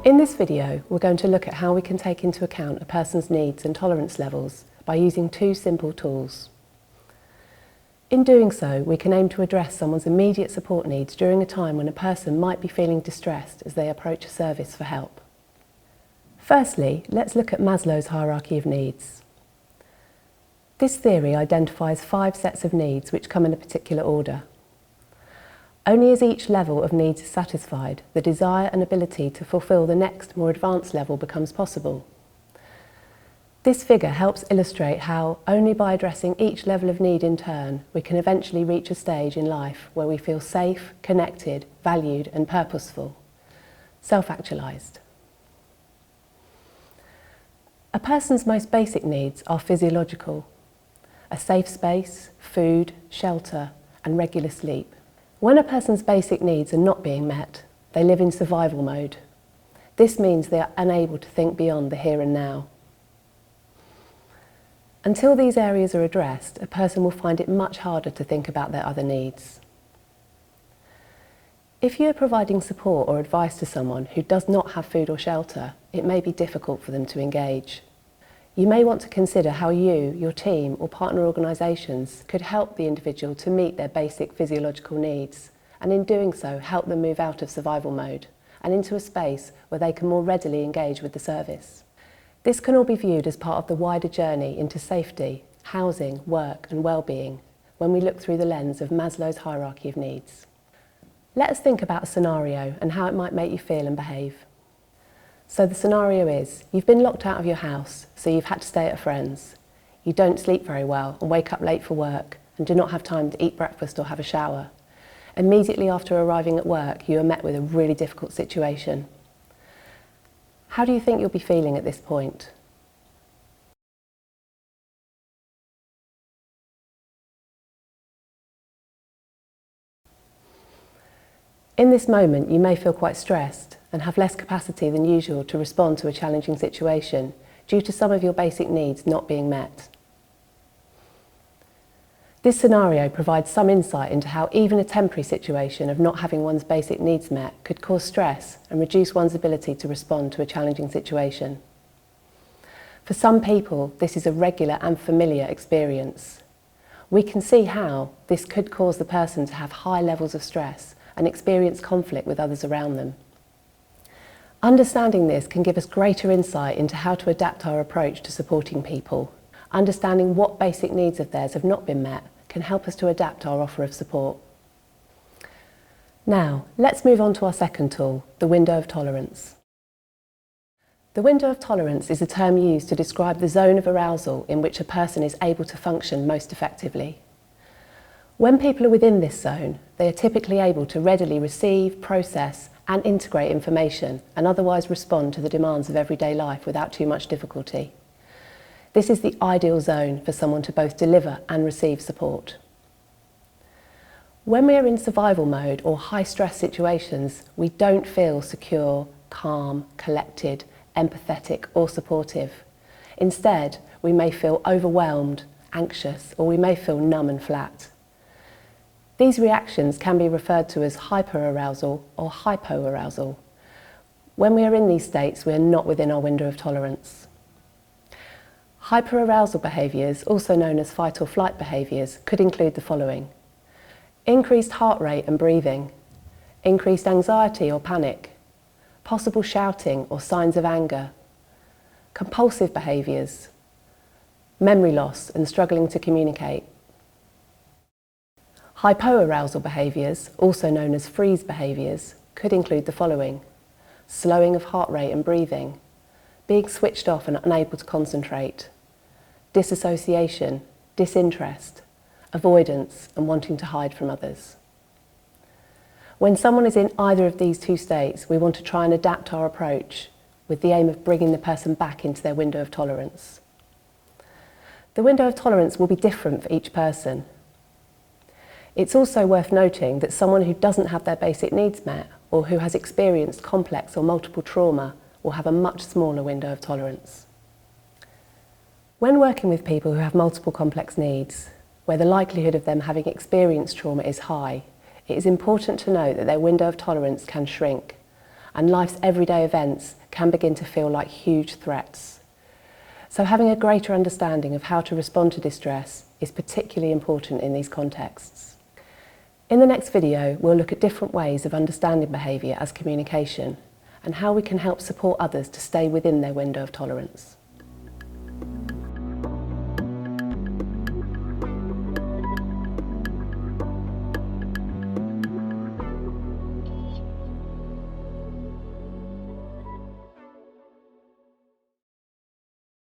In this video, we're going to look at how we can take into account a person's needs and tolerance levels by using two simple tools. In doing so, we can aim to address someone's immediate support needs during a time when a person might be feeling distressed as they approach a service for help. Firstly, let's look at Maslow's hierarchy of needs. This theory identifies 5 sets of needs which come in a particular order. Only as each level of needs is satisfied, the desire and ability to fulfil the next, more advanced level becomes possible. This figure helps illustrate how, only by addressing each level of need in turn, we can eventually reach a stage in life where we feel safe, connected, valued and purposeful, self-actualised. A person's most basic needs are physiological: a safe space, food, shelter and regular sleep. When a person's basic needs are not being met, they live in survival mode. This means they are unable to think beyond the here and now. Until these areas are addressed, a person will find it much harder to think about their other needs. If you are providing support or advice to someone who does not have food or shelter, it may be difficult for them to engage. You may want to consider how you, your team or partner organisations could help the individual to meet their basic physiological needs, and in doing so help them move out of survival mode and into a space where they can more readily engage with the service. This can all be viewed as part of the wider journey into safety, housing, work and well-being when we look through the lens of Maslow's hierarchy of needs. Let us think about a scenario and how it might make you feel and behave. So the scenario is, you've been locked out of your house, so you've had to stay at a friend's. You don't sleep very well and wake up late for work and do not have time to eat breakfast or have a shower. Immediately after arriving at work, you are met with a really difficult situation. How do you think you'll be feeling at this point? In this moment, you may feel quite stressed and have less capacity than usual to respond to a challenging situation due to some of your basic needs not being met. This scenario provides some insight into how even a temporary situation of not having one's basic needs met could cause stress and reduce one's ability to respond to a challenging situation. For some people, this is a regular and familiar experience. We can see how this could cause the person to have high levels of stress and experience conflict with others around them. Understanding this can give us greater insight into how to adapt our approach to supporting people. Understanding what basic needs of theirs have not been met can help us to adapt our offer of support. Now, let's move on to our second tool, the window of tolerance. The window of tolerance is a term used to describe the zone of arousal in which a person is able to function most effectively. When people are within this zone, they are typically able to readily receive, process and integrate information and otherwise respond to the demands of everyday life without too much difficulty. This is the ideal zone for someone to both deliver and receive support. When we are in survival mode or high stress situations, we don't feel secure, calm, collected, empathetic or supportive. Instead, we may feel overwhelmed, anxious, or we may feel numb and flat. These reactions can be referred to as hyperarousal or hypoarousal. When we are in these states, we are not within our window of tolerance. Hyperarousal behaviours, also known as fight or flight behaviours, could include the following: increased heart rate and breathing, increased anxiety or panic, possible shouting or signs of anger, compulsive behaviours, memory loss and struggling to communicate. Hypoarousal behaviours, also known as freeze behaviours, could include the following: slowing of heart rate and breathing, being switched off and unable to concentrate, disassociation, disinterest, avoidance and wanting to hide from others. When someone is in either of these two states, we want to try and adapt our approach with the aim of bringing the person back into their window of tolerance. The window of tolerance will be different for each person. It's also worth noting that someone who doesn't have their basic needs met or who has experienced complex or multiple trauma will have a much smaller window of tolerance. When working with people who have multiple complex needs, where the likelihood of them having experienced trauma is high, it is important to note that their window of tolerance can shrink. and life's everyday events can begin to feel like huge threats. So having a greater understanding of how to respond to distress is particularly important in these contexts. In the next video, we'll look at different ways of understanding behaviour as communication and how we can help support others to stay within their window of tolerance.